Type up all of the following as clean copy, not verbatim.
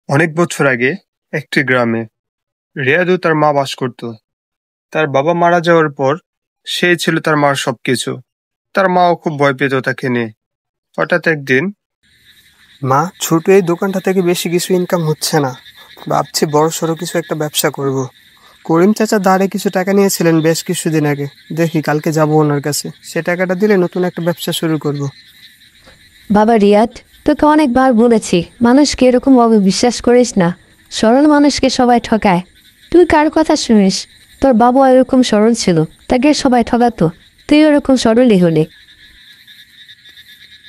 অনেক বছর আগে একটি গ্রামে রিয়াদ ও তার মা বাস করত। তার বাবা মারা যাওয়ার পর সেই ছিল তার মার সবকিছু। তার মাও খুব ভয় পেত তাকে নিয়ে। হঠাৎ একদিন মা, ছোট এই দোকানটা থেকে বেশি কিছু ইনকাম হচ্ছে না। ভাবছি বড় সড়ো কিছু একটা ব্যবসা করব। করিম চাচা ধারে কিছু টাকা নিয়েছিলেন বেশ কিছুদিন আগে। দেখি কালকে যাব ওনার কাছে, সে টাকাটা দিলে নতুন একটা ব্যবসা শুরু করব। বাবা রিয়াদ, তোকে অনেকবার বলেছি মানুষকে এরকম ভাবে বিশ্বাস করিস না। সরল মানুষকে সবাই ঠকায়। তুই কার কথা শুনিস? তোর বাবা এরকম সরল ছিল, তাকে সবাই ঠকাতো। তুই ওরকম সরলই হলি।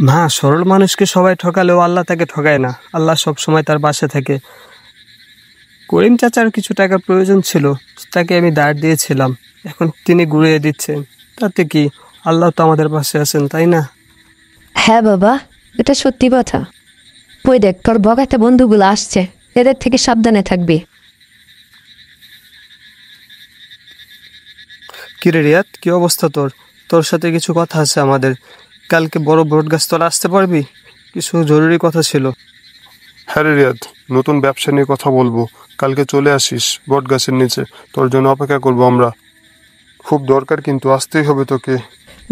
মা, সরল মানুষকে সবাই ঠকালেও আল্লাহ তাকে ঠকায় না। আল্লাহ সব সময় তার পাশে থাকে। করিম চাচার কিছু টাকার প্রয়োজন ছিল, তাকে আমি ধার দিয়েছিলাম। এখন তিনি ঘুরিয়ে দিচ্ছেন। তাতে কি, আল্লাহ তো আমাদের পাশে আছেন, তাই না? হ্যাঁ বাবা, এটা সত্যি কথা। ওই দেখ, তোর বগাতে বন্ধুগুলো আসছে, এদের থেকে সাবধানে থাকবি। কিরে রিয়াদ, কি অবস্থা তোর? তোর সাথে কিছু কথা আছে আমাদের। কালকে বড় ব্রডগাছতলা আসতে পারবি? কিছু জরুরি কথা ছিল। হ্যাঁ রে রিয়াদ, নতুন ব্যবসা নিয়ে কথা বলবো। কালকে চলে আসিস বট গাছের নিচে, তোর জন্য অপেক্ষা করবো আমরা। খুব দরকার, কিন্তু আসতেই হবে তোকে।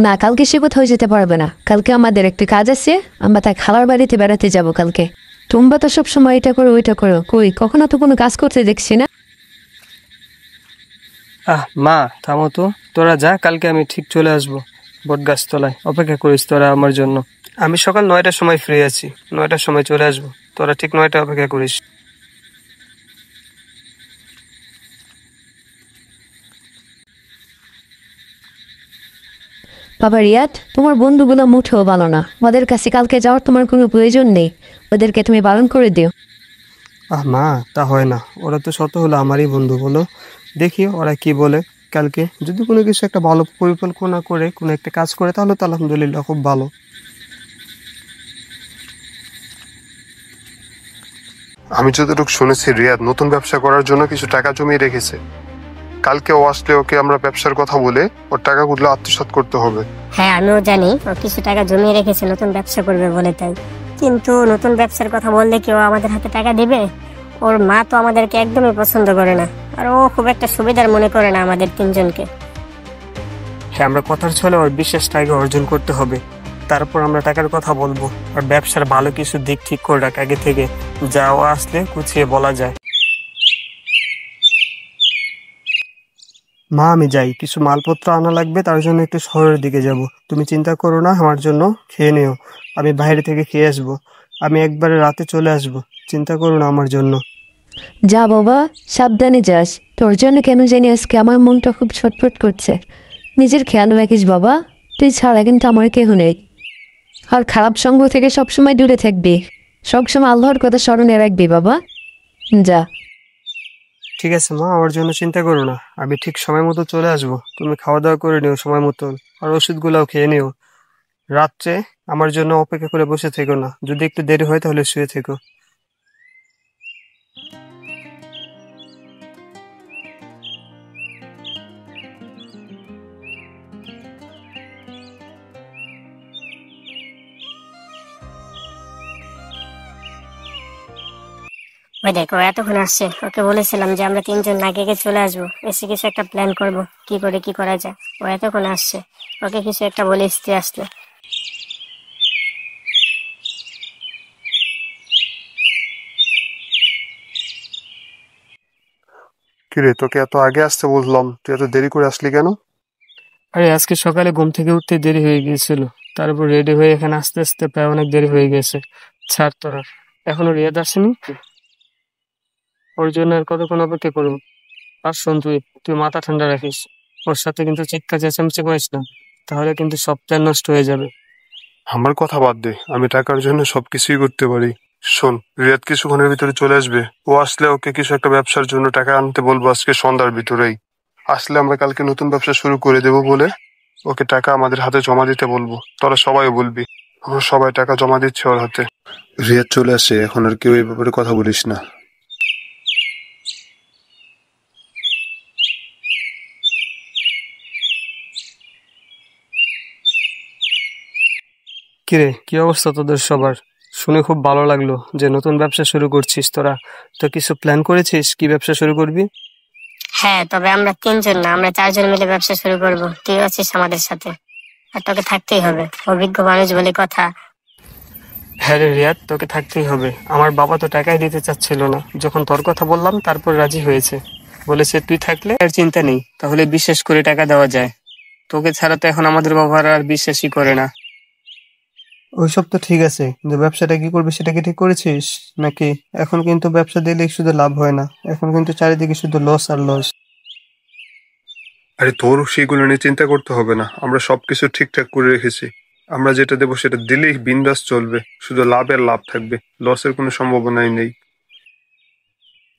না, কালকে সে কোথাও যেতে পারবে না। কালকে আমাদের একটু কাজ আছে, আমরা তার খালার বাড়িতে বেড়াতে যাব কালকে। তোমরা তো সব সময় এটা করো ওইটা করো, কই কখনো তো কোনো কাজ করতে দেখছি না। মা, থামো তো। তোরা যা, কালকে আমি ঠিক চলে আসবো। বটগাছতলায় অপেক্ষা করিস তোরা আমার জন্য। আমি সকাল 9টার সময় ফ্রি আছি, 9টার সময় চলে আসবো। তোরা ঠিক 9টায় অপেক্ষা করিস। বাবা রিয়াদ, তোমার বন্ধুগুলো মুঠেও ভালো না। ওদের কাছে কালকে যাওয়ার তোমার কোনো প্রয়োজন নেই। ওদেরকে তুমি বারণ করে দিও। মা, তা হয় না। ওরা তো শত হলো আমারই বন্ধু, বলো। দেখি ওরা কি বলে। কালকে যদি কোনো কিছু একটা ভালো পরিকল্পনা করে কোনো একটা কাজ করে, তাহলে তো আলহামদুলিল্লাহ, খুব ভালো। আমি যতটুকু শুনেছি রিয়াদ নতুন ব্যবসা করার জন্য কিছু টাকা জমিয়ে রেখেছে। কালকে ও আসলে ওকে আমরা ব্যবসার কথা বলে ওর টাকাগুলো আত্মসাৎ করতে হবে। হ্যাঁ, আমিও জানি ও কিছু টাকা জমিয়ে রেখেছে নতুন ব্যবসা করবে বলে। তাই কিন্তু নতুন ব্যবসার কথা বললে কেউ আমাদের হাতে টাকা দিবে? ওর মা তো আমাদেরকে একদমই পছন্দ করে না, আর ও খুব একটা সুবিধার মনে করে না আমাদের তিনজনকে। হ্যাঁ, আমরা কথার ছলে ওর বিশ্বাসটাকে অর্জন করতে হবে। তারপর আমরা টাকার কথা বলবো। আর ব্যবসার ভালো কিছু দিক ঠিক করে রাখ আগে থেকে, যা ও আসলে গুছিয়ে বলা যায়। মা, আমি যাই, কিছু মালপত্র আনা লাগবে, তার জন্য একটু শহরের দিকে যাব। তুমি চিন্তা করো না, আমার জন্য খেয়ে নিও। আমি বাইরে থেকে খেয়ে আসবো। আমি একবারে রাতে চলে আসবো, চিন্তা করো না আমার জন্য। যা বাবা, সাবধানে যাস। তোর জন্য কেন জানি আজকে আমার মনটা খুব ছটফট করছে। নিজের খেয়াল রাখিস বাবা। তুই ছাড়া কিন্তু আমার কেহ নেই। আর খারাপ সঙ্গ থেকে সবসময় দূরে থাকবি। সবসময় আল্লাহর কথা স্মরণে রাখবি বাবা। যা। ঠিক আছে মা, আমার জন্য চিন্তা করো না। আমি ঠিক সময় মতো চলে আসবো। তুমি খাওয়া দাওয়া করে নিও সময় মতো, আর ওষুধগুলাও খেয়ে নিও। রাত্রে আমার জন্য অপেক্ষা করে বসে থেকো না। যদি একটু দেরি হয় তাহলে শুয়ে থেকো। ওই দেখো, এতক্ষণ আসছে। ওকে বলেছিলাম যে আমরা তিনজন না গিয়ে চলে আসবো, এসে কিছু একটা প্ল্যান করব, কি করে কি করা যায়। ও এতক্ষণ আসছে, ওকে কিছু একটা বলে এসতে আসলে। কিরে, তোকে এত আগে আসতে বললাম, তুই এত দেরি করে আসলি কেন? আরে আজকে সকালে ঘুম থেকে উঠতে দেরি হয়ে গিয়েছিল। তারপর রেডি হয়ে এখানে আস্তে আস্তে প্রায় অনেক দেরি হয়ে গেছে। ছাড় তোরা, এখনো রিয়াদ আসেনি। ওর জন্য আর কতক্ষণ অপেক্ষা করবো? আর শোন, তুই তুই মাথা ঠান্ডা রাখিস। ওর সাথে কিন্তু চিৎকার চেঁচামেচি করিস না, তাহলে কিন্তু সব প্ল্যান নষ্ট হয়ে যাবে। আমার কথা বাদ দে, আমি টাকার জন্য সবকিছুই করতে পারি। শোন, রিয়াদ কিছুক্ষণের ভিতরে চলে আসবে। ও আসলে ওকে কিছু একটা ব্যবসার জন্য টাকা আনতে বলবো আজকে সন্ধ্যার ভিতরেই। আসলে আমরা কালকে নতুন ব্যবসা শুরু করে দেবো বলে ওকে টাকা আমাদের হাতে জমা দিতে বলবো। তোরা সবাই বলবি আমরা সবাই টাকা জমা দিচ্ছি ওর হাতে। রিয়াদ চলে আসে, এখন আর কেউ এই ব্যাপারে কথা বলিস না। কিরে, কি অবস্থা তোদের সবার? শুনে খুব ভালো লাগলো যে নতুন ব্যবসা শুরু করছিস তোরা। তো কিছু প্ল্যান করেছিস কি ব্যবসা শুরু করবি? হ্যাঁ, তবে আমরা তিনজন না, আমরা চারজন মিলে ব্যবসা শুরু করব। তুই আছিস আমাদের সাথে, আর তোকে থাকতেই হবে, অভিজ্ঞ মানুষ বলে কথা। হ্যাঁ রে রিয়াদ, তোকে থাকতেই হবে। আমার বাবা তো টাকাই দিতে চাচ্ছিল না, যখন তোর কথা বললাম তারপর রাজি হয়েছে। বলেছে তুই থাকলে আর চিন্তা নেই, তাহলে বিশ্বাস করে টাকা দেওয়া যায়। তোকে ছাড়া তো এখন আমাদের বাবা আর বিশ্বাসই করে না। ওইসব তো ঠিক আছে, কিন্তু ব্যবসাটা কি করবে সেটা কি ঠিক করেছিস নাকি? এখন কিন্তু ব্যবসা দিলে শুধু লাভ হয় না, এখন কিন্তু চারিদিকে শুধু লস আর লস। আরে তোর সেগুলো নিয়ে চিন্তা করতে হবে না, আমরা সবকিছু ঠিকঠাক করে রেখেছি। আমরা যেটা দেবো সেটা দিলেই বিন্দাস চলবে, শুধু লাভের লাভ থাকবে, লসের কোনো সম্ভাবনাই নেই।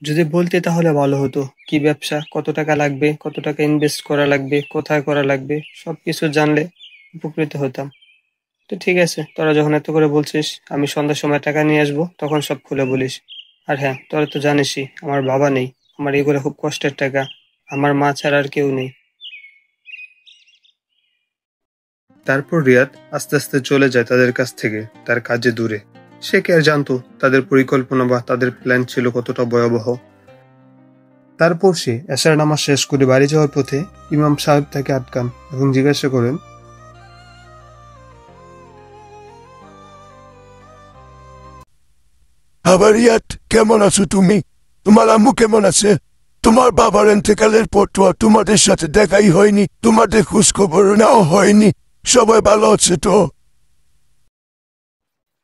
যদি বলতে তাহলে ভালো হতো, কি ব্যবসা, কত টাকা লাগবে, কত টাকা ইনভেস্ট করা লাগবে, কোথায় করা লাগবে, সবকিছু জানলে উপকৃত হতাম। তো ঠিক আছে, তোরা যখন এত করে বলছিস, আমি সন্ধ্যার সময় টাকা নিয়ে আসবো, তখন সব খুলে বলিস। আর হ্যাঁ, তোরা তো জানিসই আমার বাবা নেই, আমার এগুলো খুব কষ্টের টাকা, আমার মা ছাড়া আর কেউ নেই। তারপর রিয়াদ আস্তে আস্তে চলে যায় তাদের কাছ থেকে, তার কাজে দূরে। সে কে আর জানতো তাদের পরিকল্পনা বা তাদের প্ল্যান ছিল কতটা ভয়াবহ। তারপর সে এশার নামাজ শেষ করে বাড়ি যাওয়ার পথে ইমাম সাহেব তাকে আটকান এবং জিজ্ঞাসা করেন, আবার রিয়াদ, কেমন আছো তুমি? তোমার আম্মু কেমন আছে? তোমার বাবার এতেকালের পর তো আর তোমাদের সাথে দেখাই হয়নি, তোমাদের খোঁজ খবর নেওয়া হয়নি। সবাই ভালো আছে তো?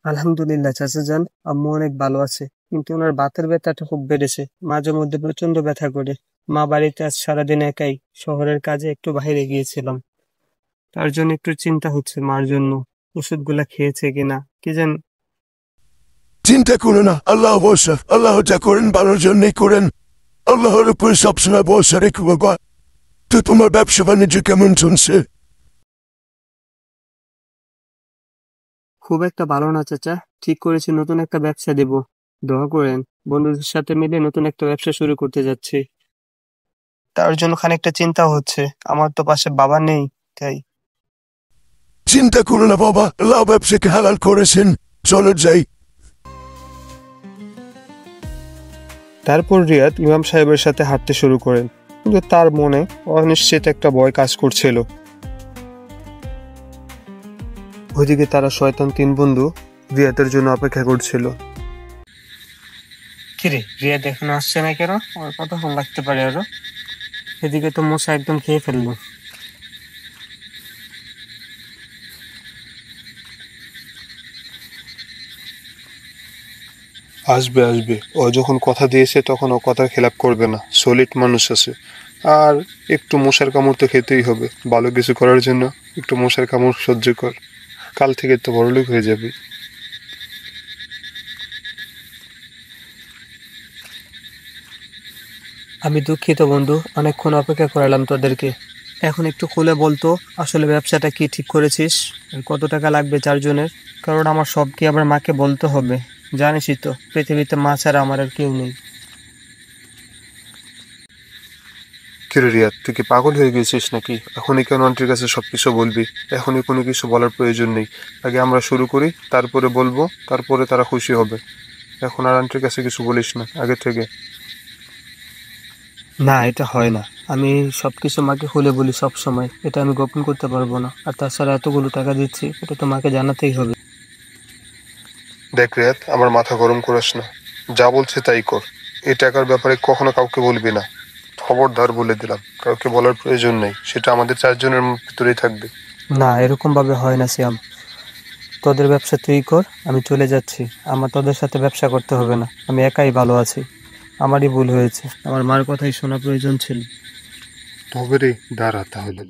আলহামদুলিল্লাহ চাচা যান, আম্মু অনেক ভালো আছে, কিন্তু ওনার বাতের ব্যথাটা খুব বেড়েছে, মাঝে মধ্যে প্রচন্ড ব্যথা করে। মা বাড়িতে আজ সারাদিন একাই, শহরের কাজে একটু বাইরে গিয়েছিলাম, তার জন্য একটু চিন্তা হচ্ছে মার জন্য। ওষুধগুলা খেয়েছে কিনা কি জানি। চিন্তা করো না, আল্লাহ ভরসা, আল্লাহ যা করেন ভালোর জন্যই করেন। আল্লাহর উপর সবসময় ভরসা রেখো বাবা। তো তোমার ব্যবসা বাণিজ্য কেমন চলছে? খুব একটা ভালো না চাচা, ঠিক করেছি নতুন একটা ব্যবসা দেব, দোয়া করেন। বন্ধুদের সাথে মিলে নতুন একটা ব্যবসা শুরু করতে যাচ্ছি, তার জন্য খানিকটা চিন্তা হচ্ছে। আমার তো পাশে বাবা নেই, তাই। চিন্তা করো না বাবা, আল্লাহ ব্যবসাকে হালাল করেছেন। চলো যাই। তারপর রিয়াদ ইমাম সাহেবের সাথে হাঁটতে শুরু করেন, কিন্তু তার মনে অনিশ্চিত একটা ভয় কাজ করছিল। ওইদিকে তারা শয়তান তিন বন্ধু রিয়াদের জন্য অপেক্ষা করছিল। কিরে রিয়াদ এখনো আসছে না কেন? ওর কতক্ষণ লাগতে পারে আরো? এদিকে তো মশা একদম খেয়ে ফেললো। আসবে আসবে, ও যখন কথা দিয়েছে তখন ও কথার খেলাপ করবে না, সলিড মানুষ আছে। আর একটু মশার কামড় তো খেতেই হবে, ভালো কিছু করার জন্য একটু মশার কামড় সহ্য কর, কাল থেকে তো বড়লোক হয়ে যাবে। আমি দুঃখিত বন্ধু, অনেকক্ষণ অপেক্ষা করালাম তোদেরকে। এখন একটু খুলে বলতো, আসলে ব্যবসাটা কি ঠিক করেছিস? আর কত টাকা লাগবে চারজনের? কারণ আমার সব কি আবার মাকে বলতে হবে? জানিসই তো পৃথিবীতে মা ছাড়া আমার আর কেউ নেই। কিরে রিয়াদ, তুই কি পাগল হয়ে গেছিস নাকি? এখনই কেন আন্টির কাছে সবকিছু বলবি? এখনই কোনো কিছু বলার প্রয়োজন নেই, আগে আমরা শুরু করি, তারপরে বলবো, তারপরে তারা খুশি হবে। এখন আর আন্টির কাছে কিছু বলিস না আগে থেকে। না, এটা হয় না। আমি সবকিছু মাকে খুলে বলি সব সময়, এটা আমি গোপন করতে পারবো না। আর তাছাড়া এতগুলো টাকা দিচ্ছি, এটা তো মাকে জানাতেই হবে। দেখ রিয়াদ, আমার মাথা গরম করিস না, যা বলছে তাই কর। এই টাকার ব্যাপারে কখনো কাউকে বলবি না, খবরদার বলে দিলাম, কাউকে বলার প্রয়োজন নেই, সেটা আমাদের চারজনের ভিতরেই থাকবে। না, এরকম ভাবে হয় না শ্যাম। তোদের ব্যবসা তুই কর, আমি চলে যাচ্ছি। আমার তোদের সাথে ব্যবসা করতে হবে না, আমি একাই ভালো আছি। আমারই ভুল হয়েছে, আমার মার কথাই শোনা প্রয়োজন ছিল। তবে রে দাঁড়া তাহলে।